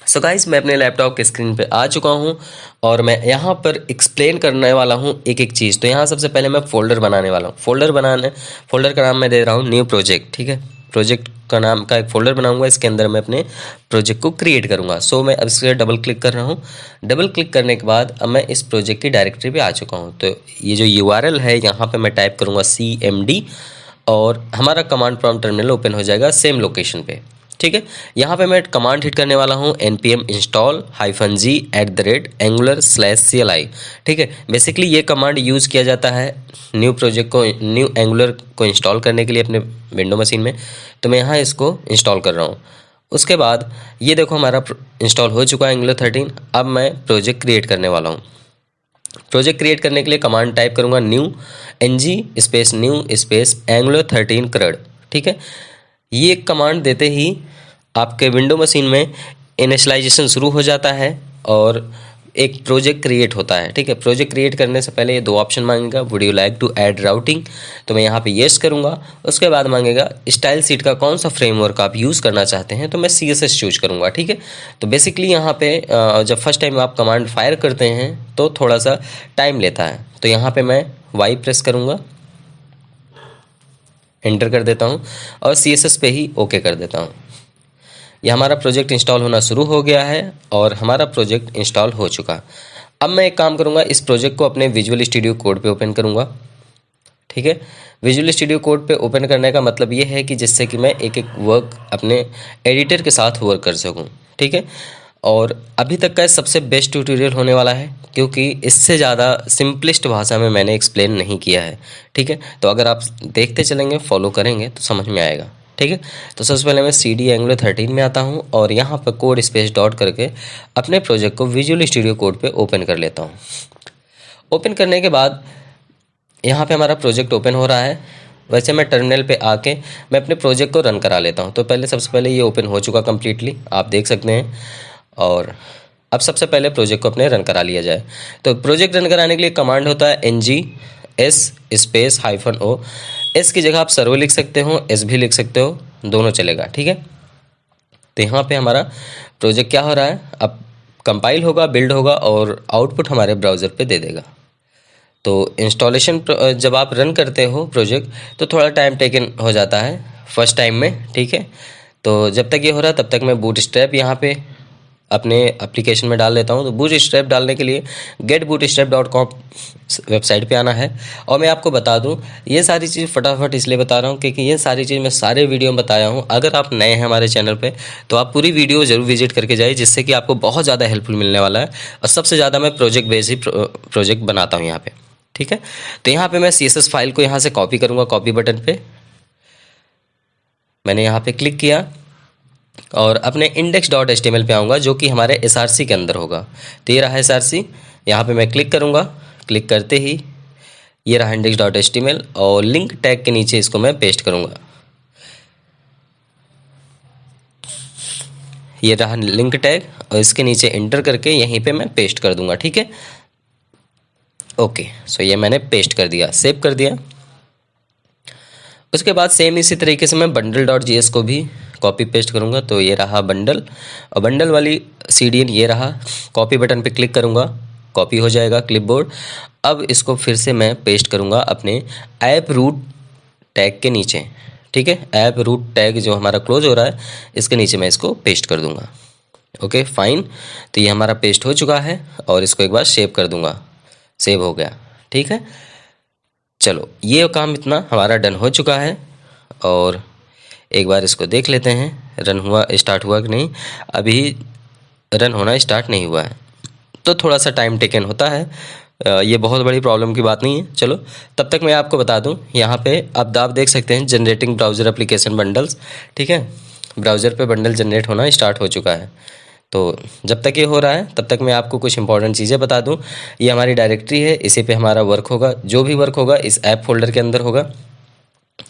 So guys, मैं अपने laptop के स्क्रीन पे आ चुका हूँ और मैं यहाँ पर एक्सप्लेन करने वाला हूँ एक एक चीज़। तो यहाँ सबसे पहले मैं फ़ोल्डर बनाने वाला हूँ। फ़ोल्डर का नाम मैं दे रहा हूँ न्यू प्रोजेक्ट। ठीक है, प्रोजेक्ट का नाम का एक फ़ोल्डर बनाऊंगा, इसके अंदर मैं अपने प्रोजेक्ट को क्रिएट करूँगा। सो मैं अब इसके डबल क्लिक कर रहा हूँ। डबल क्लिक करने के बाद अब मैं इस प्रोजेक्ट की डायरेक्टरी पे आ चुका हूँ। तो ये जो URL है यहाँ पर मैं टाइप करूँगा CMD और हमारा कमांड प्रॉम्प्ट टर्मिनल ओपन हो जाएगा सेम लोकेशन पे। ठीक है, यहाँ पे मैं कमांड हिट करने वाला हूँ npm install -g @angular/cli। ठीक है, बेसिकली ये कमांड यूज़ किया जाता है न्यू एंगुलर को इंस्टॉल करने के लिए अपने विंडो मशीन में। तो मैं यहाँ इसको इंस्टॉल कर रहा हूँ। उसके बाद ये देखो हमारा इंस्टॉल हो चुका है Angular 13। अब मैं प्रोजेक्ट क्रिएट करने वाला हूँ। प्रोजेक्ट क्रिएट करने के लिए कमांड टाइप करूँगा न्यू Angular 13 CRUD। ठीक है, ये कमांड देते ही आपके विंडो मशीन में इनिशियलाइजेशन शुरू हो जाता है और एक प्रोजेक्ट क्रिएट होता है। ठीक है, प्रोजेक्ट क्रिएट करने से पहले ये दो ऑप्शन मांगेगा, would you like to add routing, तो मैं यहाँ पे येस करूँगा। उसके बाद मांगेगा स्टाइल शीट का कौन सा फ्रेमवर्क आप यूज़ करना चाहते हैं, तो मैं CSS चूज करूँगा। ठीक है, तो बेसिकली यहाँ पे जब फर्स्ट टाइम आप कमांड फायर करते हैं तो थोड़ा सा टाइम लेता है। तो यहाँ पर मैं Y प्रेस करूँगा, एंटर कर देता हूँ और CSS पे ही ओके कर देता हूँ। यह हमारा प्रोजेक्ट इंस्टॉल होना शुरू हो गया है और हमारा प्रोजेक्ट इंस्टॉल हो चुका। अब मैं एक काम करूँगा, इस प्रोजेक्ट को अपने विजुअल स्टूडियो कोड पे ओपन करूँगा। ठीक है, विजुअल स्टूडियो कोड पे ओपन करने का मतलब ये है कि जिससे कि मैं एक एक वर्क अपने एडिटर के साथ वर्क कर सकूँ। ठीक है, और अभी तक का सबसे बेस्ट ट्यूटोरियल होने वाला है क्योंकि इससे ज़्यादा सिंपलेस्ट भाषा में मैंने एक्सप्लेन नहीं किया है। ठीक है, तो अगर आप देखते चलेंगे, फॉलो करेंगे तो समझ में आएगा। ठीक है, तो सबसे पहले मैं CD Angular 13 में आता हूँ और यहाँ पर कोड स्पेस डॉट करके अपने प्रोजेक्ट को विजुअल स्टूडियो कोड पे ओपन कर लेता हूँ। ओपन करने के बाद यहाँ पे हमारा प्रोजेक्ट ओपन हो रहा है। वैसे मैं टर्मिनल पे आके मैं अपने प्रोजेक्ट को रन करा लेता हूँ। तो सबसे पहले ये ओपन हो चुका कम्प्लीटली, आप देख सकते हैं। और अब सबसे पहले प्रोजेक्ट को अपने रन करा लिया जाए। तो प्रोजेक्ट रन कराने के लिए कमांड होता है NGS स्पेस -O। S की जगह आप सर्वर लिख सकते हो, S भी लिख सकते हो, दोनों चलेगा। ठीक है, तो यहाँ पे हमारा प्रोजेक्ट क्या हो रहा है, अब कंपाइल होगा, बिल्ड होगा और आउटपुट हमारे ब्राउज़र पे दे देगा। तो इंस्टॉलेशन जब आप रन करते हो प्रोजेक्ट तो थोड़ा टाइम टेकन हो जाता है फर्स्ट टाइम में। ठीक है, तो जब तक ये हो रहा है तब तक मैं बूटस्ट्रैप यहाँ पे अपने एप्लीकेशन में डाल लेता हूँ। तो बूटस्ट्रैप डालने के लिए getbootstrap.com वेबसाइट पे आना है। और मैं आपको बता दूँ, ये सारी चीज़ फटाफट इसलिए बता रहा हूँ क्योंकि ये सारी चीज़ मैं सारे वीडियो में बताया हूँ। अगर आप नए हैं हमारे चैनल पे तो आप पूरी वीडियो ज़रूर विजिट करके जाइए, जिससे कि आपको बहुत ज़्यादा हेल्पफुल मिलने वाला है। और सबसे ज़्यादा मैं प्रोजेक्ट बेस्ड ही प्रोजेक्ट बनाता हूँ यहाँ पर। ठीक है, तो यहाँ पर मैं CSS फाइल को यहाँ से कॉपी करूँगा। कॉपी बटन पर मैंने यहाँ पर क्लिक किया और अपने index.html पे आऊँगा जो कि हमारे SRC के अंदर होगा। तो ये रहा SRC, यहाँ पे मैं क्लिक करूँगा। क्लिक करते ही ये रहा index.html और लिंक टैग के नीचे इसको मैं पेस्ट करूँगा। ये रहा लिंक टैग और इसके नीचे एंटर करके यहीं पे मैं पेस्ट कर दूँगा। ठीक है, ओके, सो ये मैंने पेस्ट कर दिया, सेव कर दिया। उसके बाद सेम इसी तरीके से मैं bundle.js को भी कॉपी पेस्ट करूँगा। तो ये रहा बंडल और बंडल वाली CDN ये रहा। कॉपी बटन पे क्लिक करूँगा, कॉपी हो जाएगा क्लिपबोर्ड। अब इसको फिर से मैं पेस्ट करूँगा अपने ऐप रूट टैग के नीचे। ठीक है, ऐप रूट टैग जो हमारा क्लोज हो रहा है इसके नीचे मैं इसको पेस्ट कर दूँगा। ओके फाइन, तो ये हमारा पेस्ट हो चुका है और इसको एक बार सेव कर दूँगा। सेव हो गया। ठीक है, चलो ये काम इतना हमारा डन हो चुका है और एक बार इसको देख लेते हैं रन हुआ स्टार्ट हुआ कि नहीं। अभी रन होना स्टार्ट नहीं हुआ है तो थोड़ा सा टाइम टेकन होता है। ये बहुत बड़ी प्रॉब्लम की बात नहीं है। चलो तब तक मैं आपको बता दूं, यहाँ पे अब आप देख सकते हैं जनरेटिंग ब्राउज़र एप्लीकेशन बंडल्स। ठीक है, ब्राउज़र पे बंडल जनरेट होना स्टार्ट हो चुका है। तो जब तक ये हो रहा है तब तक मैं आपको कुछ इंपॉर्टेंट चीज़ें बता दूं। ये हमारी डायरेक्टरी है, इसी पे हमारा वर्क होगा। जो भी वर्क होगा इस ऐप फोल्डर के अंदर होगा।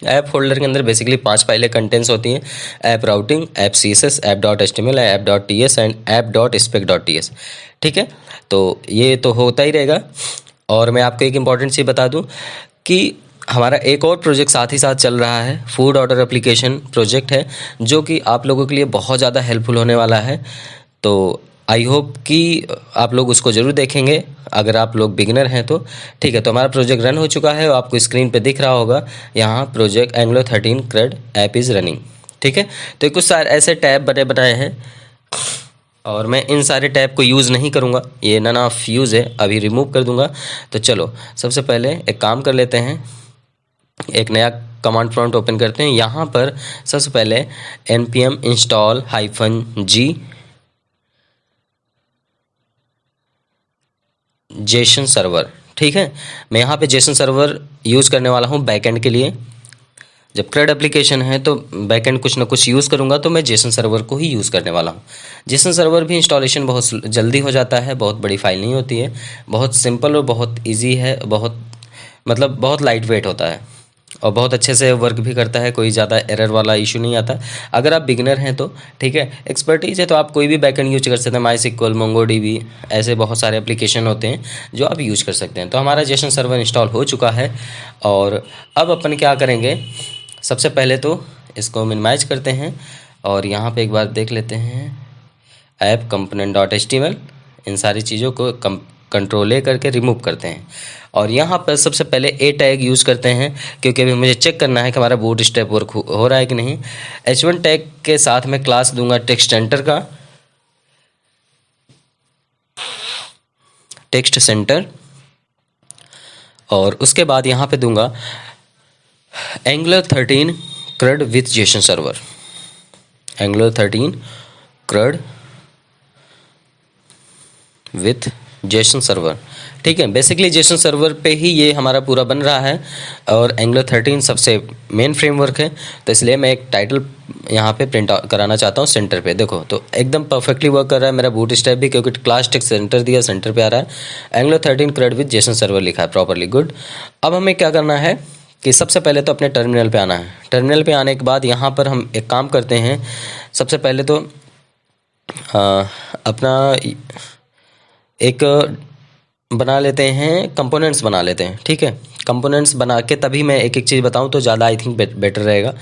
ऐप फोल्डर के अंदर बेसिकली 5 फाइलें कंटेंट्स होती हैं, ऐप राउटिंग, ऐप CSS, ऐप.html, ऐप.ts एंड ऐप.spec.ts। ठीक है, तो ये तो होता ही रहेगा। और मैं आपको एक इम्पॉर्टेंट चीज़ बता दूं कि हमारा एक और प्रोजेक्ट साथ ही साथ चल रहा है, फूड ऑर्डर एप्लीकेशन प्रोजेक्ट है, जो कि आप लोगों के लिए बहुत ज़्यादा हेल्पफुल होने वाला है। तो आई होप कि आप लोग उसको ज़रूर देखेंगे अगर आप लोग बिगिनर हैं तो। ठीक है, तो हमारा प्रोजेक्ट रन हो चुका है, आपको स्क्रीन पे दिख रहा होगा यहाँ project Anglo 13 CRUD app is running. ठीक है, तो कुछ सारे ऐसे टैब बनाए हैं और मैं इन सारे टैब को यूज़ नहीं करूँगा, ये नन ऑफ यूज़ है, अभी रिमूव कर दूँगा। तो चलो सबसे पहले एक काम कर लेते हैं, एक नया कमांड प्रॉम्प्ट ओपन करते हैं। यहाँ पर सबसे पहले npm install -g Jason server. ठीक है, मैं यहाँ पे जेसन सर्वर यूज़ करने वाला हूँ बैकएंड के लिए। जब CRUD एप्लीकेशन है तो बैकएंड कुछ ना कुछ यूज़ करूँगा, तो मैं जेसन सर्वर को ही यूज़ करने वाला हूँ। जेसन सर्वर भी इंस्टॉलेशन बहुत जल्दी हो जाता है, बहुत बड़ी फाइल नहीं होती है, बहुत सिंपल और बहुत ईजी है, बहुत लाइट वेट होता है और बहुत अच्छे से वर्क भी करता है, कोई ज़्यादा एरर वाला इशू नहीं आता। अगर आप बिगिनर हैं तो ठीक है, एक्सपर्टीज़ है तो आप कोई भी बैकएंड यूज कर सकते हैं, MySQL, MongoDB, ऐसे बहुत सारे एप्लीकेशन होते हैं जो आप यूज़ कर सकते हैं। तो हमारा जेसन सर्वर इंस्टॉल हो चुका है और अब अपन क्या करेंगे, सबसे पहले तो इसको मिनिमाइज करते हैं और यहाँ पे एक बार देख लेते हैं ऐप component.html, इन सारी चीज़ों को कंट्रोल ए करके रिमूव करते हैं और यहाँ पर सबसे पहले ए टैग यूज़ करते हैं, क्योंकि अभी मुझे चेक करना है कि हमारा बूट स्ट्रैप वर्क हो रहा है कि नहीं। h1 टैग के साथ मैं क्लास दूंगा टेक्स्ट सेंटर और उसके बाद यहाँ पे दूंगा angular 13 CRUD with Jason server, angular 13 CRUD with Jason server. ठीक है, बेसिकली जेसन सर्वर पे ही ये हमारा पूरा बन रहा है और एंगुलर 13 सबसे मेन फ्रेमवर्क है, तो इसलिए मैं एक टाइटल यहाँ पे प्रिंट कराना चाहता हूँ सेंटर पे। देखो तो एकदम परफेक्टली वर्क कर रहा है मेरा बूट स्ट्रैप भी, क्योंकि क्लास टेक्स्ट सेंटर दिया, सेंटर पे आ रहा है, angular 13 CRUD with Jason server लिखा है प्रॉपरली, गुड। अब हमें क्या करना है कि सबसे पहले तो अपने टर्मिनल पे आना है। टर्मिनल पे आने के बाद यहाँ पर हम एक काम करते हैं, सबसे पहले तो अपना एक बना लेते हैं, कंपोनेंट्स बना लेते हैं। ठीक है, कंपोनेंट्स बना के तभी मैं एक एक चीज़ बताऊं तो ज़्यादा आई थिंक बेटर रहेगा,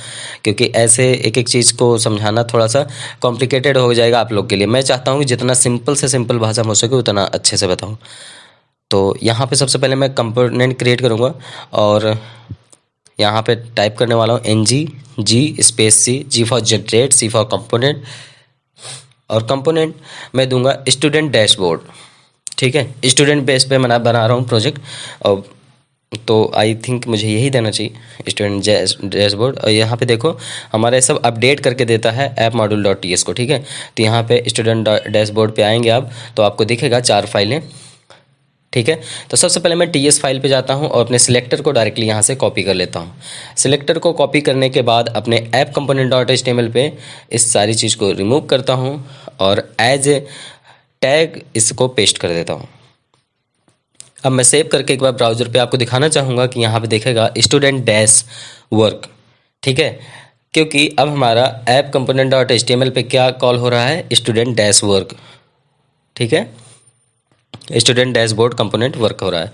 क्योंकि ऐसे एक एक चीज़ को समझाना थोड़ा सा कॉम्प्लिकेटेड हो जाएगा आप लोग के लिए। मैं चाहता हूं कि जितना सिंपल से सिंपल भाषा में हो सके उतना अच्छे से बताऊं। तो यहाँ पे सबसे पहले मैं कंपोनेंट क्रिएट करूँगा और यहाँ पे टाइप करने वाला हूँ ng space G for generate, C for component और कंपोनेंट मैं दूंगा स्टूडेंट डैशबोर्ड। ठीक है, स्टूडेंट बेस पे मैं बना रहा हूँ प्रोजेक्ट, और तो आई थिंक मुझे यही देना चाहिए स्टूडेंट डैशबोर्ड। और यहाँ पे देखो हमारा सब अपडेट करके देता है ऐप module.ts को। ठीक है, तो यहाँ पे स्टूडेंट डैशबोर्ड पे आएंगे आप तो आपको दिखेगा 4 फाइलें। ठीक है, तो सबसे पहले मैं ts फाइल पे जाता हूँ और अपने सिलेक्टर को डायरेक्टली यहाँ से कॉपी कर लेता हूँ। सिलेक्टर को कॉपी करने के बाद अपने ऐप component.html पे इस सारी चीज़ को रिमूव करता हूँ और एज ए टैग इसको पेस्ट कर देता हूँ। अब मैं सेव करके एक बार ब्राउज़र पे आपको दिखाना चाहूँगा कि यहाँ पे देखेगा स्टूडेंट डैश वर्क। ठीक है, क्योंकि अब हमारा ऐप component.html पे क्या कॉल हो रहा है, स्टूडेंट डैश वर्क। ठीक है, स्टूडेंट डैशबोर्ड कंपोनेंट वर्क हो रहा है।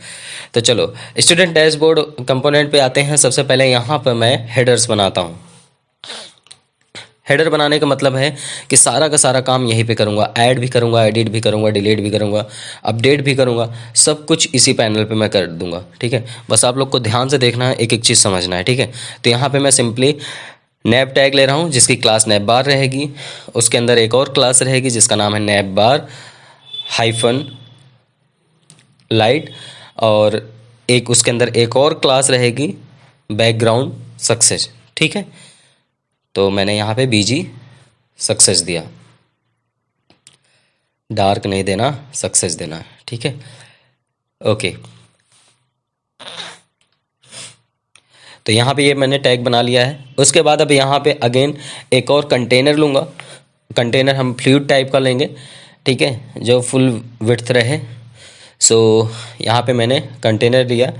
तो चलो स्टूडेंट डैशबोर्ड कंपोनेंट पे आते हैं। सबसे पहले यहाँ पर मैं हेडर्स बनाता हूँ। हेडर बनाने का मतलब है कि सारा का सारा काम यहीं पे करूँगा, ऐड भी करूँगा, एडिट भी करूँगा, डिलीट भी करूँगा, अपडेट भी करूँगा, सब कुछ इसी पैनल पे मैं कर दूँगा। ठीक है, बस आप लोग को ध्यान से देखना है, एक एक चीज़ समझना है। ठीक है, तो यहाँ पे मैं सिंपली नैब टैग ले रहा हूँ जिसकी क्लास नैब बार रहेगी, उसके अंदर एक और क्लास रहेगी जिसका नाम है नैब बार हाइफन लाइट, और एक उसके अंदर एक और क्लास रहेगी बैकग्राउंड सक्सेस। ठीक है, तो मैंने यहाँ पे बीजी सक्सेस दिया, डार्क नहीं देना, सक्सेस देना है। ठीक है, ओके। तो यहाँ पे ये मैंने टैग बना लिया है। उसके बाद अब यहाँ पे अगेन एक और कंटेनर लूँगा। कंटेनर हम फ्लूइड टाइप का लेंगे, ठीक है, जो फुल विड्थ रहे। सो यहाँ पे मैंने कंटेनर लिया,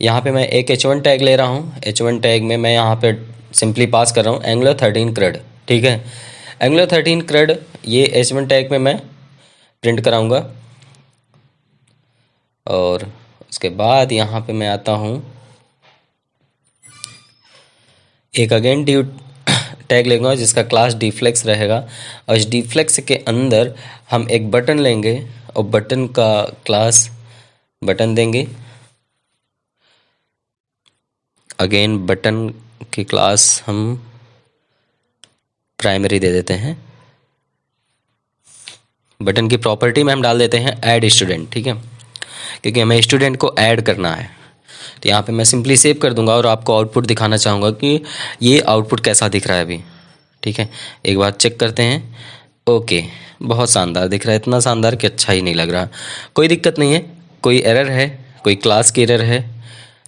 यहाँ पे मैं एक h1 टैग ले रहा हूँ। h1 टैग में मैं यहाँ पे सिंपली पास कर रहा हूँ एंगुलर 13 CRUD। ठीक है, एंगुलर 13 CRUD ये h1 टैग में मैं प्रिंट कराऊँगा और उसके बाद यहाँ पे मैं आता हूँ एक अगेन टैग लेंगे जिसका क्लास डीफ्लेक्स रहेगा, और इस डीफ्लेक्स के अंदर हम एक बटन लेंगे और बटन का क्लास बटन देंगे। अगेन बटन की क्लास हम प्राइमरी दे देते हैं। बटन की प्रॉपर्टी में हम डाल देते हैं ऐड स्टूडेंट, ठीक है, क्योंकि हमें स्टूडेंट को ऐड करना है। तो यहाँ पे मैं सिंपली सेव कर दूंगा और आपको आउटपुट दिखाना चाहूँगा कि ये आउटपुट कैसा दिख रहा है अभी, ठीक है। एक बार चेक करते हैं। ओके, बहुत शानदार दिख रहा है, इतना शानदार कि अच्छा ही नहीं लग रहा। कोई दिक्कत नहीं है, कोई एरर है, कोई क्लास की एरर है,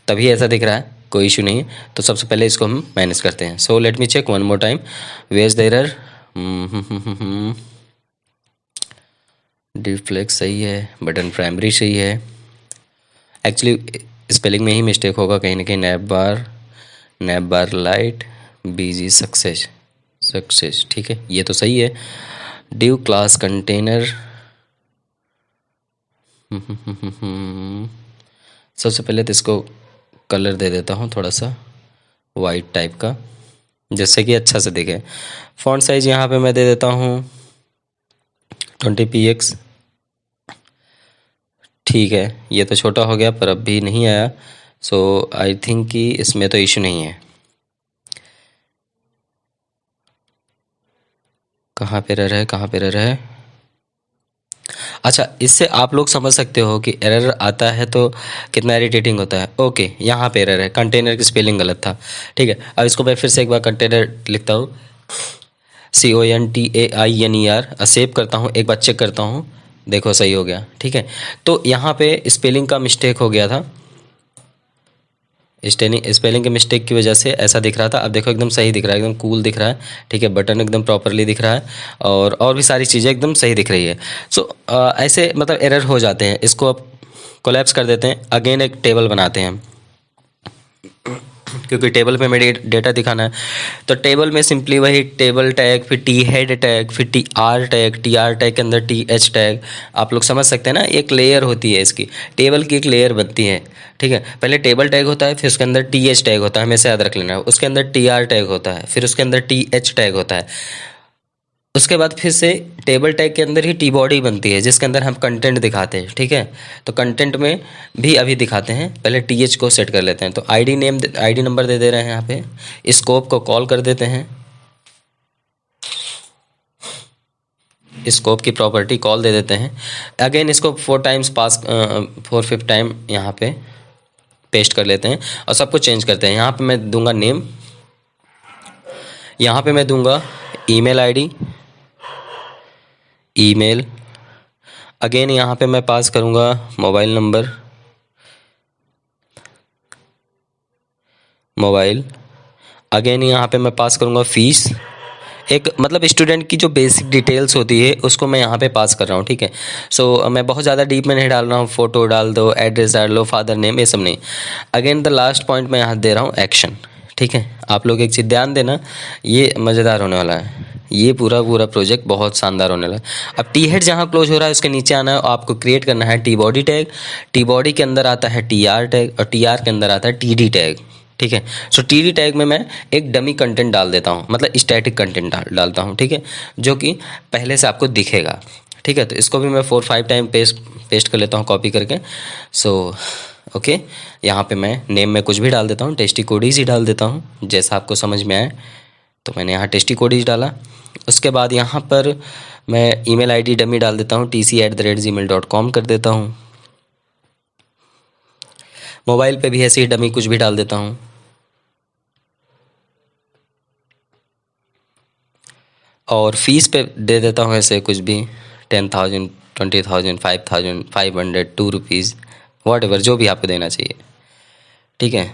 तभी ऐसा दिख रहा है, कोई इशू नहीं है। तो सबसे पहले इसको हम मैनेज करते हैं। So let me check one more time, where is the error. D flex सही है, बटन प्राइमरी सही है। एक्चुअली स्पेलिंग में ही मिस्टेक होगा कहीं ना कहीं। नैप बार लाइट बीजी सक्सेस, ठीक है, ये तो सही है। डिव क्लास कंटेनर, सबसे पहले तो इसको कलर दे देता हूँ थोड़ा सा वाइट टाइप का, जिससे कि अच्छा से दिखे। फॉन्ट साइज यहाँ पे मैं दे देता हूँ 20px, ठीक है। ये तो छोटा हो गया पर अब भी नहीं आया, सो आई थिंक कि इसमें तो इशू नहीं है। कहाँ पे एरर है? अच्छा, इससे आप लोग समझ सकते हो कि एरर आता है तो कितना इरिटेटिंग होता है। ओके, यहाँ पे एरर है, कंटेनर की स्पेलिंग गलत था, ठीक है। अब इसको मैं फिर से एक बार कंटेनर लिखता हूँ, CONTAINER, सेव करता हूँ, एक बार चेक करता हूँ, देखो सही हो गया, ठीक है। तो यहाँ पे स्पेलिंग का मिस्टेक हो गया था, स्पेलिंग के मिस्टेक की वजह से ऐसा दिख रहा था। अब देखो एकदम सही दिख रहा है, एकदम कूल दिख रहा है, ठीक है। बटन एकदम प्रॉपरली दिख रहा है और भी सारी चीज़ें एकदम सही दिख रही है। सो ऐसे मतलब एरर हो जाते हैं, इसको अब कोलैप्स कर देते हैं। अगेन एक टेबल बनाते हैं, क्योंकि टेबल पे मेरे डेटा दिखाना है। तो टेबल में सिंपली वही टेबल टैग, फिर टी हेड टैग, फिर टी आर टैग के अंदर टी एच टैग, आप लोग समझ सकते हैं ना, एक लेयर होती है इसकी, टेबल की एक लेयर बनती है, ठीक है। पहले टेबल टैग होता है, फिर उसके अंदर टी एच टैग होता है, हमेशा याद रख लेना है। उसके अंदर टी आर टैग होता है, फिर उसके अंदर टी एच टैग होता है। उसके बाद फिर से टेबल टैग के अंदर ही टी बॉडी बनती है, जिसके अंदर हम कंटेंट दिखाते हैं, ठीक है। तो कंटेंट में भी अभी दिखाते हैं, पहले टी एच को सेट कर लेते हैं। तो आईडी नंबर दे दे रहे हैं यहाँ पे, स्कोप को कॉल कर देते हैं, स्कोप की प्रॉपर्टी कॉल दे देते हैं। अगेन इसको 4 टाइम यहाँ पे पेस्ट कर लेते हैं और सब कुछ चेंज करते हैं। यहाँ पे मैं दूंगा नेम, यहाँ पे मैं दूंगा ईमेल आईडी, ईमेल। अगेन यहाँ पे मैं पास करूँगा मोबाइल नंबर, मोबाइल। अगेन यहाँ पे मैं पास करूँगा फीस, एक मतलब स्टूडेंट की जो बेसिक डिटेल्स होती है उसको मैं यहाँ पे पास कर रहा हूँ, ठीक है। सो मैं बहुत ज़्यादा डीप में नहीं डाल रहा हूँ, फ़ोटो डाल दो, एड्रेस डाल लो, फादर नेम, ये सब नहीं। अगेन द लास्ट पॉइंट मैं यहाँ दे रहा हूँ एक्शन, ठीक है। आप लोग एक चीज़ ध्यान देना, ये मज़ेदार होने वाला है, ये पूरा प्रोजेक्ट बहुत शानदार होने वाला है। अब टी हेड जहाँ क्लोज हो रहा है उसके नीचे आना है और आपको क्रिएट करना है T body tag. T body के अंदर आता है टी आर टैग और टी आर के अंदर आता है टी डी टैग, ठीक है। सो टी डी टैग में मैं एक डमी कंटेंट डाल देता हूँ, मतलब स्टैटिक कंटेंट डालता हूँ, ठीक है, जो कि पहले से आपको दिखेगा, ठीक है। तो इसको भी मैं 4-5 टाइम पेस्ट कर लेता हूँ कॉपी करके। सो ओके, यहाँ पे मैं नेम में कुछ भी डाल देता हूँ, टेस्टी कोडीज ही डाल देता हूँ, जैसा आपको समझ में आए। तो मैंने यहाँ टेस्टी कोडीज डाला। उसके बाद यहाँ पर मैं ईमेल आईडी डमी डाल देता हूँ, tc@gmail.com कर देता हूँ। मोबाइल पे भी ऐसे ही डमी कुछ भी डाल देता हूँ। और फीस पे दे देता हूँ ऐसे कुछ भी, 10,000, 20,000, 5,000, 500, 2 रुपीज़, वॉट एवर, जो भी आपको देना चाहिए, ठीक है।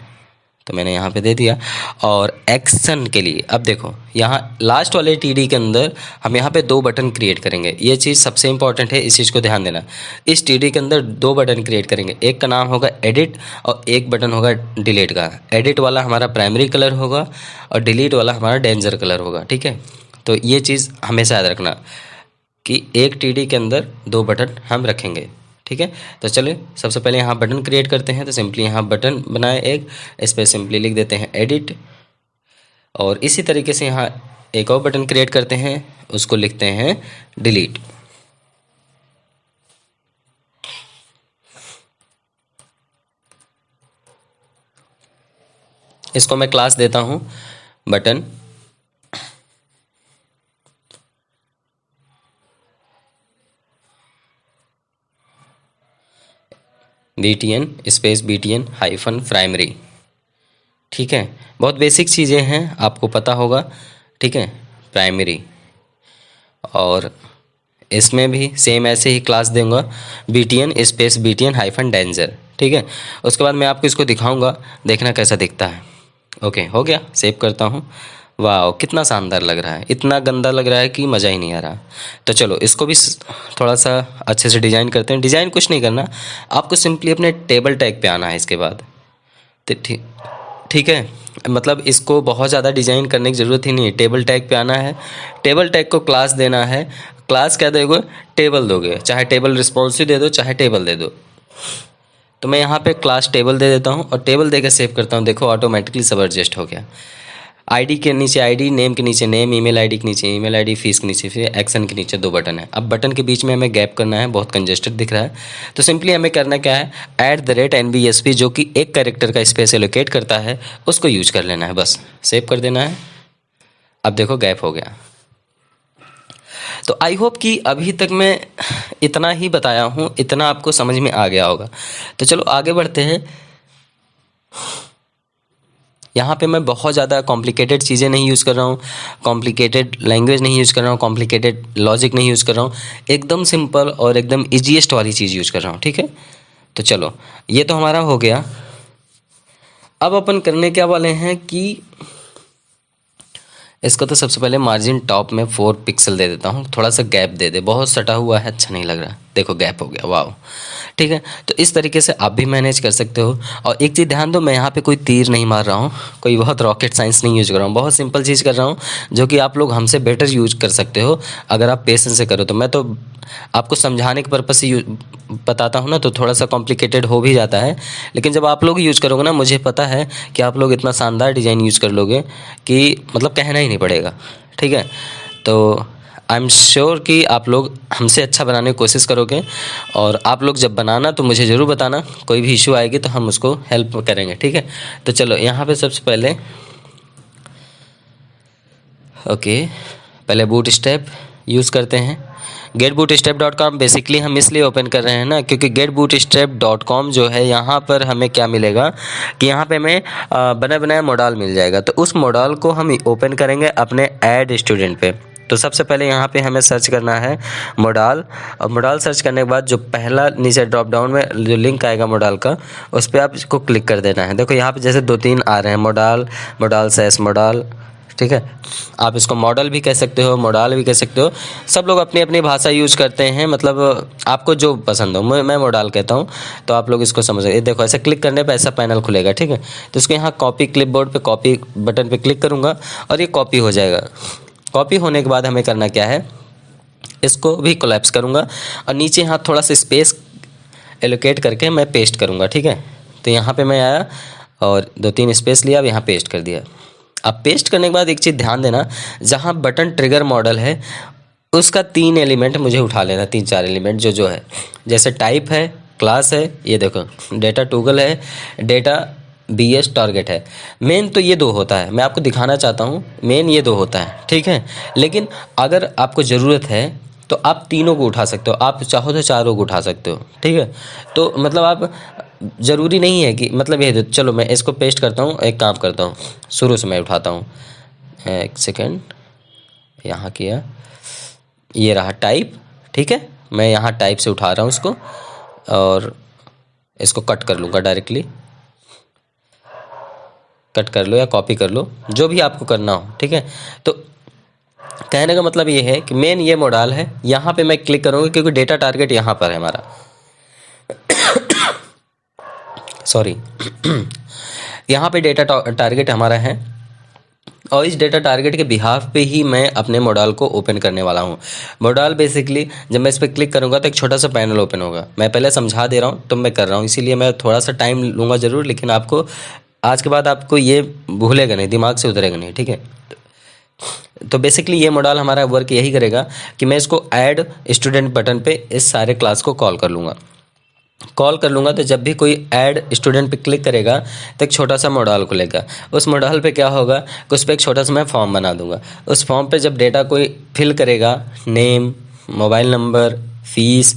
तो मैंने यहाँ पे दे दिया। और एक्शन के लिए अब देखो, यहाँ लास्ट वाले टीडी के अंदर हम यहाँ पे 2 बटन क्रिएट करेंगे, ये चीज़ सबसे इंपॉर्टेंट है, इस चीज़ को ध्यान देना। इस टीडी के अंदर 2 बटन क्रिएट करेंगे, एक का नाम होगा एडिट और एक बटन होगा डिलीट का। एडिट वाला हमारा प्राइमरी कलर होगा और डिलीट वाला हमारा डेंजर कलर होगा, ठीक है। तो ये चीज़ हमेशा याद रखना कि एक टीडी के अंदर 2 बटन हम रखेंगे, ठीक है। तो चलिए सबसे पहले यहाँ बटन क्रिएट करते हैं। तो सिंपली यहाँ बटन बनाए एक, इस पर सिंपली लिख देते हैं एडिट, और इसी तरीके से यहाँ एक और बटन क्रिएट करते हैं, उसको लिखते हैं डिलीट। इसको मैं क्लास देता हूं button, BTN space BTN hyphen primary. ठीक है, बहुत बेसिक चीज़ें हैं, आपको पता होगा। ठीक है, प्राइमरी। और इसमें भी सेम ऐसे ही क्लास दूंगा, BTN space BTN hyphen danger. ठीक है, उसके बाद मैं आपको इसको दिखाऊंगा, देखना कैसा दिखता है। ओके, हो गया, सेव करता हूँ। वाह, कितना शानदार लग रहा है, इतना गंदा लग रहा है कि मज़ा ही नहीं आ रहा। तो चलो इसको भी थोड़ा सा अच्छे से डिज़ाइन करते हैं। डिज़ाइन कुछ नहीं करना, आपको सिंपली अपने टेबल टैग पे आना है इसके बाद। तो ठीक है, मतलब इसको बहुत ज़्यादा डिज़ाइन करने की ज़रूरत ही नहीं है, टेबल टैग पे आना है। टेबल टैग को क्लास देना है। क्लास क्या दोगे? टेबल दोगे, चाहे टेबल रिस्पॉन्सिव दे दो, चाहे टेबल दे दो। तो मैं यहाँ पे क्लास टेबल दे देता हूँ और टेबल देकर सेव करता हूँ। देखो ऑटोमेटिकली सब एडजस्ट हो गया। आईडी के नीचे आईडी, नेम के नीचे नेम, ईमेल आईडी के नीचे ईमेल आईडी, फीस के नीचे फीस, एक्शन के नीचे 2 बटन है। अब बटन के बीच में हमें गैप करना है, बहुत कंजेस्टेड दिख रहा है। तो सिंपली हमें करना क्या है, @NBSP जो कि एक कैरेक्टर का स्पेस एलोकेट करता है, उसको यूज कर लेना है, बस सेव कर देना है। अब देखो गैप हो गया। तो आई होप कि अभी तक मैं इतना ही बताया हूँ, इतना आपको समझ में आ गया होगा। तो चलो आगे बढ़ते हैं। यहाँ पे मैं बहुत ज़्यादा कॉम्प्लिकेटेड चीज़ें नहीं यूज़ कर रहा हूँ, कॉम्प्लिकेटेड लैंग्वेज नहीं यूज़ कर रहा हूँ, कॉम्प्लिकेटेड लॉजिक नहीं यूज़ कर रहा हूँ, एकदम सिंपल और एकदम ईजीएस्ट वाली चीज़ यूज़ कर रहा हूँ। ठीक है, तो चलो ये तो हमारा हो गया। अब अपन करने क्या वाले हैं कि इसको तो सबसे पहले मार्जिन टॉप में 4 पिक्सल दे देता हूँ, थोड़ा सा गैप दे दे, बहुत सटा हुआ है, अच्छा नहीं लग रहा। देखो गैप हो गया, वाह। ठीक है, तो इस तरीके से आप भी मैनेज कर सकते हो। और एक चीज़ ध्यान दो, मैं यहाँ पे कोई तीर नहीं मार रहा हूँ, कोई बहुत रॉकेट साइंस नहीं यूज कर रहा हूँ, बहुत सिंपल चीज़ कर रहा हूँ जो कि आप लोग हमसे बेटर यूज कर सकते हो अगर आप पेशेंस से करो तो। मैं तो आपको समझाने के पर्पज़ से बताता हूँ ना, तो थोड़ा सा कॉम्प्लिकेटेड हो भी जाता है, लेकिन जब आप लोग यूज़ करोगे ना, मुझे पता है कि आप लोग इतना शानदार डिज़ाइन यूज़ कर लोगे कि मतलब कहना ही नहीं पड़ेगा। ठीक है, तो आई एम श्योर कि आप लोग हमसे अच्छा बनाने की कोशिश करोगे। और आप लोग जब बनाना तो मुझे ज़रूर बताना, कोई भी इशू आएगी तो हम उसको हेल्प करेंगे। ठीक है, तो चलो यहाँ पे सबसे पहले पहले बूटस्ट्रैप यूज़ करते हैं। getbootstrap.com बेसिकली हम इसलिए ओपन कर रहे हैं ना, क्योंकि getbootstrap.com जो है, यहाँ पर हमें क्या मिलेगा कि यहाँ पे हमें बना बनाया मॉडल मिल जाएगा। तो उस मॉडल को हम ओपन करेंगे अपने ऐड स्टूडेंट पे। तो सबसे पहले यहाँ पे हमें सर्च करना है मॉडल, और मॉडल सर्च करने के बाद जो पहला नीचे ड्रॉप डाउन में जो लिंक आएगा मॉडल का, उस पर आप इसको क्लिक कर देना है। देखो यहाँ पे जैसे 2-3 आ रहे हैं, मॉडल सेस मॉडल। ठीक है, आप इसको मॉडल भी कह सकते हो, मॉडल भी कह सकते हो, सब लोग अपनी अपनी भाषा यूज़ करते हैं, मतलब आपको जो पसंद हो। मैं मॉडल कहता हूँ, तो आप लोग इसको समझ। ये देखो ऐसे क्लिक करने पे ऐसा पैनल खुलेगा। ठीक है, तो इसको यहाँ कॉपी क्लिपबोर्ड पे कॉपी बटन पे क्लिक करूँगा और ये कॉपी हो जाएगा। कॉपी होने के बाद हमें करना क्या है, इसको भी कोलैप्स करूँगा और नीचे यहाँ थोड़ा सा स्पेस एलोकेट करके मैं पेस्ट करूँगा। ठीक है, तो यहाँ पे मैं आया और 2-3 स्पेस लिया, अब यहाँ पेस्ट कर दिया। अब पेस्ट करने के बाद एक चीज़ ध्यान देना, जहाँ बटन ट्रिगर मॉडल है उसका 3 एलिमेंट मुझे उठा लेना, 3-4 एलिमेंट जो है, जैसे टाइप है, क्लास है, ये देखो डेटा टूगल है, डेटा BS टारगेट है। मेन तो ये 2 होता है, मैं आपको दिखाना चाहता हूँ, मेन ये 2 होता है। ठीक है, लेकिन अगर आपको ज़रूरत है तो आप तीनों को उठा सकते हो, आप चाहो तो चारों को उठा सकते हो। ठीक है, तो मतलब आप ज़रूरी नहीं है कि मतलब ये। चलो मैं इसको पेस्ट करता हूँ, एक काम करता हूँ, शुरू से मैं उठाता हूँ। एक सेकेंड, यहाँ किया, ये रहा टाइप। ठीक है, मैं यहाँ टाइप से उठा रहा हूँ इसको और इसको कट कर लूँगा, डायरेक्टली कट कर लो या कॉपी कर लो, जो भी आपको करना हो। ठीक है, तो कहने का मतलब ये है कि मेन ये मॉडल है, यहाँ पे मैं क्लिक करूँगा क्योंकि डेटा टारगेट यहाँ पर है हमारा। सॉरी यहाँ पे डेटा टारगेट हमारा है और इस डेटा टारगेट के बिहाफ पे ही मैं अपने मॉडल को ओपन करने वाला हूँ। मॉडल बेसिकली जब मैं इस पर क्लिक करूँगा तो एक छोटा सा पैनल ओपन होगा। मैं पहले समझा दे रहा हूँ तो मैं कर रहा हूँ, इसीलिए मैं थोड़ा सा टाइम लूँगा ज़रूर, लेकिन आपको आज के बाद आपको ये भूलेगा नहीं, दिमाग से उतरेगा नहीं। ठीक है, तो बेसिकली ये मॉडल हमारा वर्क यही करेगा कि मैं इसको ऐड स्टूडेंट बटन पे इस सारे क्लास को कॉल कर लूँगा। तो जब भी कोई ऐड स्टूडेंट पे क्लिक करेगा तो एक छोटा सा मॉडल खुलेगा। उस मॉडल पे क्या होगा कि उस पर एक छोटा सा मैं फॉर्म बना दूंगा। उस फॉर्म पे जब डेटा कोई फिल करेगा, name, mobile number, fees,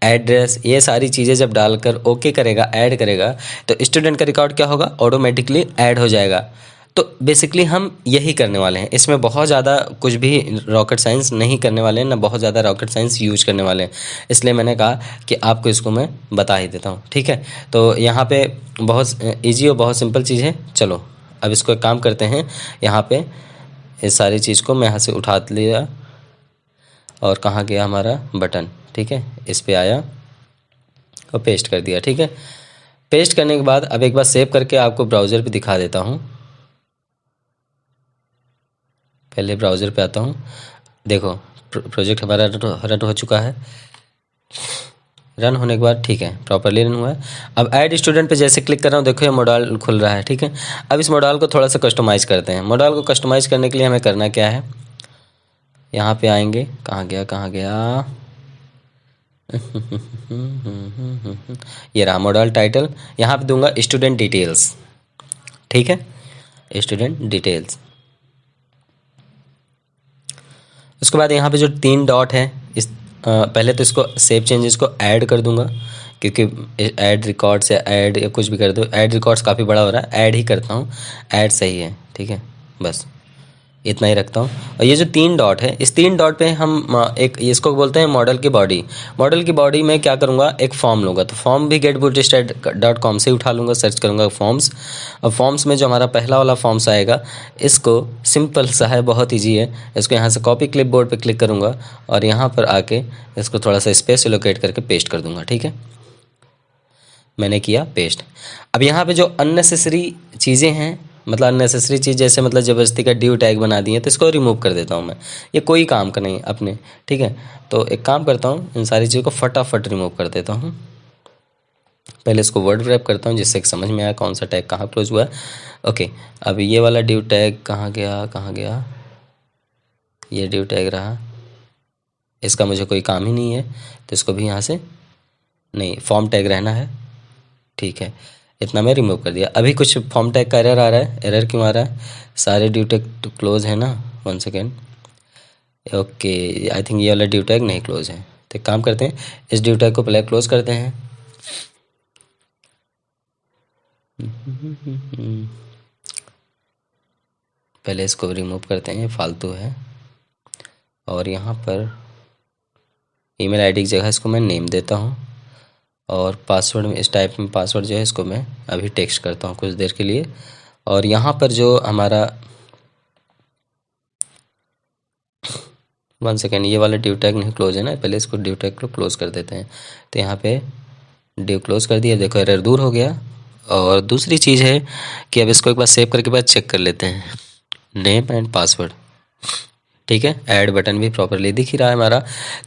address, ये सारी चीज़ें जब डालकर ओके करेगा, ऐड करेगा, तो स्टूडेंट का रिकॉर्ड क्या होगा, ऑटोमेटिकली ऐड हो जाएगा। तो बेसिकली हम यही करने वाले हैं। इसमें बहुत ज़्यादा कुछ भी रॉकेट साइंस नहीं करने वाले हैं, ना बहुत ज़्यादा रॉकेट साइंस यूज करने वाले हैं। इसलिए मैंने कहा कि आपको इसको मैं बता ही देता हूँ, ठीक है। तो यहाँ पे बहुत इजी और बहुत सिंपल चीज़ है। चलो अब इसको एक काम करते हैं। यहाँ पे इस सारी चीज़ को मैं यहाँ से उठा लिया और कहाँ गया हमारा बटन, ठीक है, इस पर आया और पेस्ट कर दिया, ठीक है। पेस्ट करने के बाद अब एक बार सेव करके आपको ब्राउज़र पे दिखा देता हूँ। पहले ब्राउज़र पे आता हूँ। देखो प्रोजेक्ट हमारा रन हो चुका है। रन होने के बाद ठीक है, प्रॉपरली रन हुआ है। अब ऐड स्टूडेंट पे जैसे क्लिक कर रहा हूँ, देखो ये मॉडल खुल रहा है, ठीक है। अब इस मॉडल को थोड़ा सा कस्टमाइज़ करते हैं। मॉडल को कस्टमाइज़ करने के लिए हमें करना क्या है, यहाँ पे आएंगे, कहाँ गया ये रहा मॉडल टाइटल। यहाँ पे दूंगा स्टूडेंट डिटेल्स, ठीक है, स्टूडेंट डिटेल्स। उसके बाद यहाँ पे जो 3 डॉट है, इस पहले तो इसको सेव चेंजेस को ऐड कर दूंगा, क्योंकि ऐड रिकॉर्ड से ऐड या कुछ भी कर दो। ऐड रिकॉर्ड्स काफ़ी बड़ा हो रहा है, ऐड ही करता हूँ, ऐड सही है, ठीक है, बस इतना ही रखता हूँ। और ये जो 3 डॉट है, इस 3 डॉट पे हम एक इसको बोलते हैं मॉडल की बॉडी। मॉडल की बॉडी में क्या करूँगा, एक फॉर्म लूँगा। तो फॉर्म भी getbootstrap.com से उठा लूँगा, सर्च करूँगा फॉर्म्स। और फॉर्म्स में जो हमारा पहला वाला फॉर्म्स आएगा, इसको सिंपल सा है, बहुत ईजी है। इसको यहाँ से कॉपी क्लिपबोर्ड पे क्लिक करूँगा और यहाँ पर आके इसको थोड़ा सा स्पेस एलोकेट करके पेस्ट कर दूँगा, ठीक है। मैंने किया पेस्ट। अब यहाँ पे जो अननेसेसरी चीज़ें हैं, मतलब अननेसेसरी चीज़ जैसे मतलब ज़बरदस्ती का ड्यू टैग बना दिए, तो इसको रिमूव कर देता हूँ मैं। ये कोई काम का नहीं अपने, ठीक है। तो एक काम करता हूँ, इन सारी चीज़ों को फटाफट रिमूव कर देता हूँ। पहले इसको वर्ड रैप करता हूँ जिससे समझ में आया कौन सा टैग कहाँ क्लोज हुआ है। ओके, अब ये वाला ड्यू टैग कहाँ गया, ये ड्यू टैग रहा, इसका मुझे कोई काम ही नहीं है, तो इसको भी यहाँ से नहीं, फॉर्म टैग रहना है, ठीक है। इतना मैं रिमूव कर दिया। अभी कुछ फॉर्म टैग का एरर आ रहा है। एरर क्यों आ रहा है, सारे ड्यू टैग तो क्लोज है ना, 1 सेकेंड। ओके, आई थिंक ये वाला ड्यू टैग नहीं क्लोज है, तो एक काम करते हैं, इस ड्यू टैग को पहले क्लोज करते हैं। पहले इसको रिमूव करते हैं, फालतू है। और यहाँ पर ईमेल आईडी की जगह इसको मैं नेम देता हूँ, और पासवर्ड में इस टाइप में पासवर्ड जो है इसको मैं अभी टेक्स्ट करता हूँ कुछ देर के लिए। और यहाँ पर जो हमारा 1 सेकेंड, ये वाला ड्यू टैग नहीं क्लोज है ना, पहले इसको ड्यू टैग को क्लोज कर देते हैं। तो यहाँ पे ड्यू क्लोज कर दिया, देखो एरर दूर हो गया। और दूसरी चीज़ है कि अब इसको एक बार सेव करके बाद चेक कर लेते हैं, नेम एंड पासवर्ड, ठीक है। ऐड बटन भी प्रॉपरली दिख ही रहा है हमारा।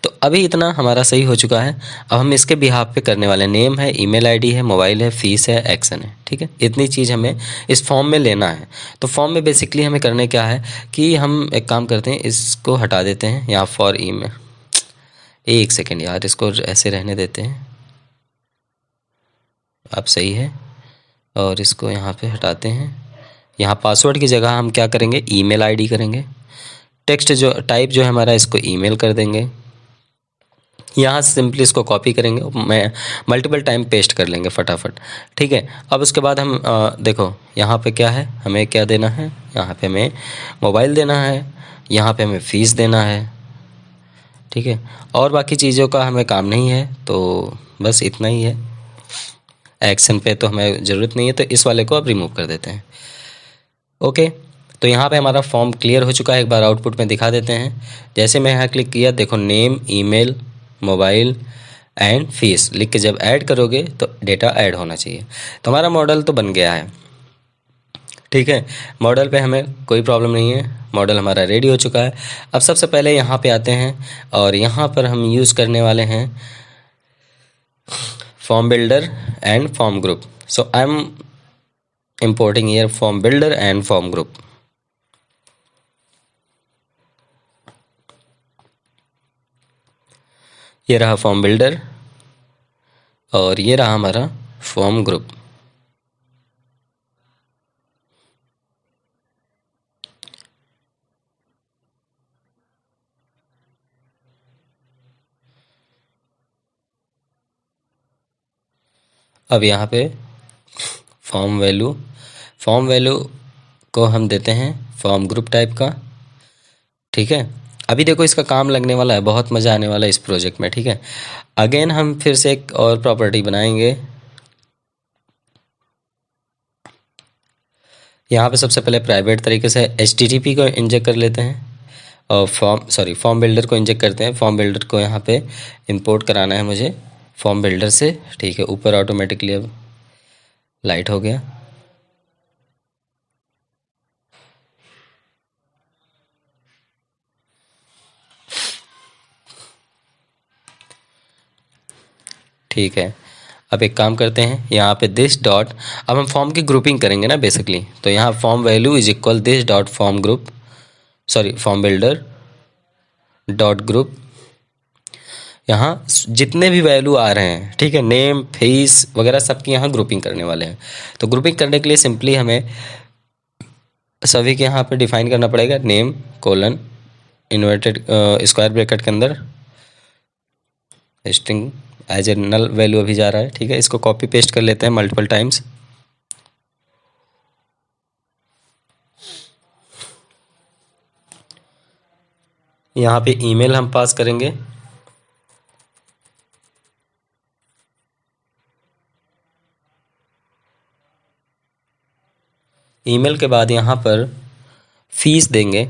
तो अभी इतना हमारा सही हो चुका है। अब हम इसके बिहाफ पे करने वाले, नेम है, ईमेल आईडी है, मोबाइल है, फीस है, एक्शन है, ठीक है। इतनी चीज़ हमें इस फॉर्म में लेना है। तो फॉर्म में बेसिकली हमें करने क्या है कि हम एक काम करते हैं, इसको हटा देते हैं यहाँ फॉर ईमेल। 1 सेकेंड यार, इसको ऐसे रहने देते हैं, अब सही है। और इसको यहाँ पे हटाते हैं। यहाँ पासवर्ड की जगह हम क्या करेंगे, ईमेल आईडी करेंगे। टेक्स्ट जो टाइप जो है हमारा, इसको ईमेल कर देंगे। यहाँ से सिंपली इसको कॉपी करेंगे, मैं मल्टीपल टाइम पेस्ट कर लेंगे फटाफट, ठीक है। अब उसके बाद हम देखो यहाँ पे क्या है, हमें क्या देना है, यहाँ पे हमें मोबाइल देना है, यहाँ पे हमें फ़ीस देना है, ठीक है। और बाकी चीज़ों का हमें काम नहीं है, तो बस इतना ही है। एक्शन पे तो हमें ज़रूरत नहीं है, तो इस वाले को अब रिमूव कर देते हैं। ओके, तो यहाँ पे हमारा फॉर्म क्लियर हो चुका है। एक बार आउटपुट में दिखा देते हैं। जैसे मैं यहाँ क्लिक किया, देखो name, email, mobile and fees लिख के जब ऐड करोगे तो डेटा ऐड होना चाहिए। तो हमारा मॉडल तो बन गया है, ठीक है। मॉडल पे हमें कोई प्रॉब्लम नहीं है, मॉडल हमारा रेडी हो चुका है। अब सबसे पहले यहाँ पे आते हैं और यहाँ पर हम यूज़ करने वाले हैं form builder and form group. So I am importing here form builder and form group, ये रहा फॉर्म बिल्डर और ये रहा हमारा फॉर्म ग्रुप। अब यहाँ पे फॉर्म वैल्यू को हम देते हैं फॉर्म ग्रुप टाइप का। ठीक है, अभी देखो इसका काम लगने वाला है, बहुत मज़ा आने वाला है इस प्रोजेक्ट में। ठीक है, अगेन हम फिर से एक और प्रॉपर्टी बनाएंगे। यहाँ पे सबसे पहले प्राइवेट तरीके से HTTP को इंजेक्ट कर लेते हैं और फॉर्म बिल्डर को इंजेक्ट करते हैं। फॉर्म बिल्डर को यहाँ पे इंपोर्ट कराना है मुझे फॉर्म बिल्डर से। ठीक है, ऊपर ऑटोमेटिकली अब लाइट हो गया। ठीक है, अब एक काम करते हैं, यहाँ पे दिस डॉट, अब हम फॉर्म की ग्रुपिंग करेंगे ना बेसिकली, तो यहाँ form value is equal this dot form group, sorry form builder dot group. यहाँ जितने भी वैल्यू आ रहे हैं, ठीक है, नेम फीस वगैरह सबकी यहाँ ग्रुपिंग करने वाले हैं। तो ग्रुपिंग करने के लिए सिंपली हमें सभी के यहाँ पे डिफाइन करना पड़ेगा name colon inverted square bracket के अंदर string as a null value अभी जा रहा है। ठीक है, इसको कॉपी पेस्ट कर लेते हैं मल्टीपल टाइम्स। यहाँ पे ईमेल हम पास करेंगे। ईमेल के बाद यहाँ पर फीस देंगे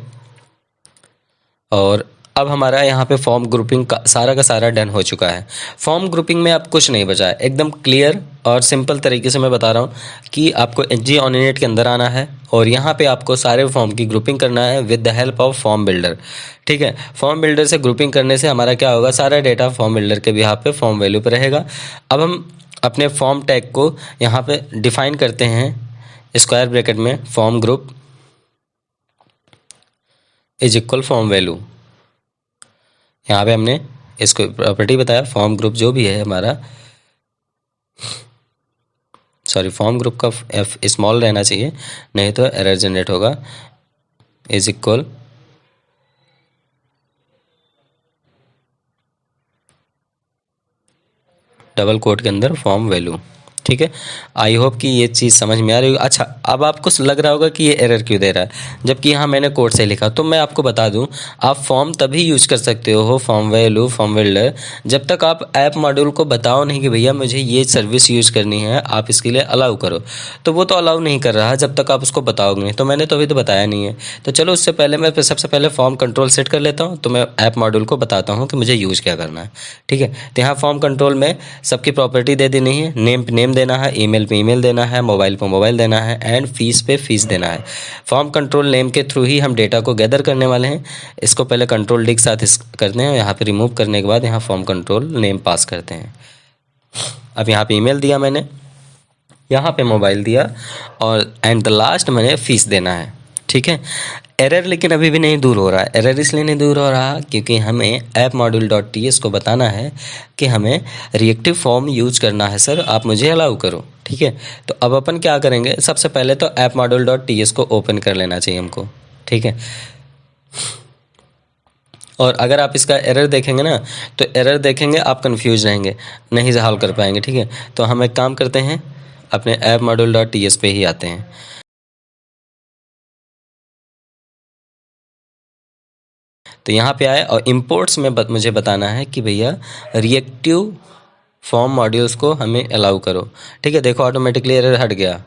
और अब हमारा यहाँ पे फॉर्म ग्रुपिंग का सारा डन हो चुका है। फॉर्म ग्रुपिंग में अब कुछ नहीं बचा है, एकदम क्लियर और सिंपल तरीके से मैं बता रहा हूँ कि आपको HG ऑननेट के अंदर आना है और यहाँ पे आपको सारे फॉर्म की ग्रुपिंग करना है with the help of form builder. ठीक है, फॉर्म बिल्डर से ग्रुपिंग करने से हमारा क्या होगा, सारा डेटा फॉर्म बिल्डर के बिहाफ पे फॉर्म वैल्यू पे रहेगा। अब हम अपने फॉर्म टैग को यहाँ पे डिफाइन करते हैं स्क्वायर ब्रैकेट में form group is equal form value. यहाँ पे हमने इसको प्रॉपर्टी बताया फॉर्म ग्रुप जो भी है हमारा, सॉरी फॉर्म ग्रुप का F स्मॉल रहना चाहिए नहीं तो एरर जनरेट होगा, इज इक्वल डबल कोट के अंदर फॉर्म वैल्यू। ठीक है, आई होप कि ये चीज़ समझ में आ रही होगी। अच्छा, अब आपको लग रहा होगा कि ये एरर क्यों दे रहा है, जबकि यहाँ मैंने कोड से लिखा। तो मैं आपको बता दूँ, आप फॉर्म तभी यूज कर सकते हो फॉर्म वैल्यू फॉर्म बिल्डर जब तक आप ऐप मॉड्यूल को बताओ नहीं कि भैया मुझे ये सर्विस यूज करनी है, आप इसके लिए अलाउ करो। तो वो तो अलाउ नहीं कर रहा जब तक आप उसको बताओगे नहीं। तो मैंने तो अभी तो बताया नहीं है। तो चलो उससे पहले मैं सबसे पहले फॉर्म कंट्रोल सेट कर लेता हूँ, तो मैं ऐप मॉड्यूल को बताता हूँ कि मुझे यूज क्या करना है। ठीक है, तो यहाँ फॉर्म कंट्रोल में सबकी प्रॉपर्टी दे देनी है, नेम पे नेम देना है, ईमेल पे ईमेल देना है, मोबाइल पे मोबाइल देना है एंड फीस पे फीस देना है। फॉर्म कंट्रोल नेम के थ्रू ही हम डेटा को गैदर करने वाले हैं। इसको पहले कंट्रोल डी के साथ करते हैं, यहाँ पे रिमूव करने के बाद यहाँ फॉर्म कंट्रोल नेम पास करते हैं। अब यहाँ पे ईमेल दिया मैंने, यहाँ पे मोबाइल दिया और एंड द लास्ट मैंने फीस देना है। ठीक है, एरर लेकिन अभी भी नहीं दूर हो रहा है। एरर इसलिए नहीं दूर हो रहा क्योंकि हमें ऐप मॉड्यूल डॉट टी को बताना है कि हमें रिएक्टिव फॉर्म यूज करना है सर, आप मुझे अलाउ करो। ठीक है, तो अब अपन क्या करेंगे, सबसे पहले तो ऐप मॉड्यूल डॉट टी को ओपन कर लेना चाहिए हमको। ठीक है, और अगर आप इसका एरर देखेंगे ना, तो एरर देखेंगे आप कंफ्यूज रहेंगे, नहीं हल कर पाएंगे। ठीक है, तो हम एक काम करते हैं, अपने ऐप मॉड्यूल डॉट टी पे ही आते हैं। तो यहाँ पे आए और इंपोर्ट्स में मुझे बताना है कि भैया रिएक्टिव फॉर्म मॉड्यूल्स को हमें अलाउ करो। ठीक है, देखो ऑटोमेटिकली एरर हट गया।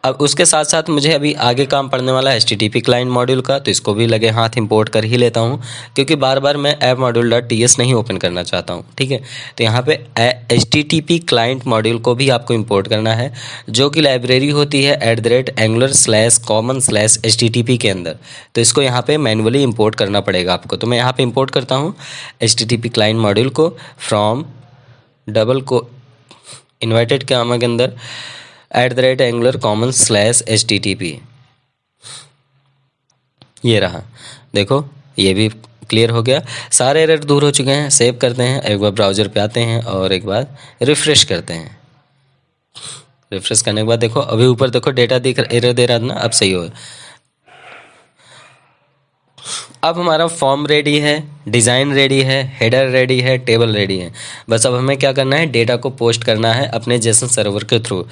अब उसके साथ साथ मुझे अभी आगे काम पड़ने वाला है HTTP क्लाइंट मॉड्यूल का, तो इसको भी लगे हाथ इंपोर्ट कर ही लेता हूँ क्योंकि बार बार मैं ऐप मॉड्यूल डॉट TS नहीं ओपन करना चाहता हूँ। ठीक है, तो यहाँ पे HTTP क्लाइंट मॉड्यूल को भी आपको इंपोर्ट करना है, जो कि लाइब्रेरी होती है @angular/common/HTTP के अंदर। तो इसको यहाँ पे मैनुअली इंपोर्ट करना पड़ेगा आपको। तो मैं यहाँ पे इंपोर्ट करता हूँ HTTP क्लाइंट मॉड्यूल को फ्रॉम डबल को इन्वर्टेड कामा के अंदर @angular_common/HTTP। ये रहा, देखो ये भी क्लियर हो गया, सारे एरर दूर हो चुके हैं। सेव करते हैं, एक बार ब्राउज़र पे आते हैं और एक बार रिफ़्रेश करते हैं। रिफ़्रेश करने के बाद देखो अभी ऊपर देखो डेटा दिख एरर दे रहा था ना, अब सही हो। अब हमारा फॉर्म रेडी है, डिज़ाइन रेडी है, हेडर रेडी है, टेबल रेडी है। बस अब हमें क्या करना है, डेटा को पोस्ट करना है अपने जेसन सर्वर के थ्रू।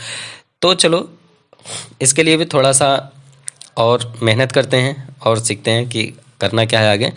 तो चलो इसके लिए भी थोड़ा सा और मेहनत करते हैं और सीखते हैं कि करना क्या है आगे।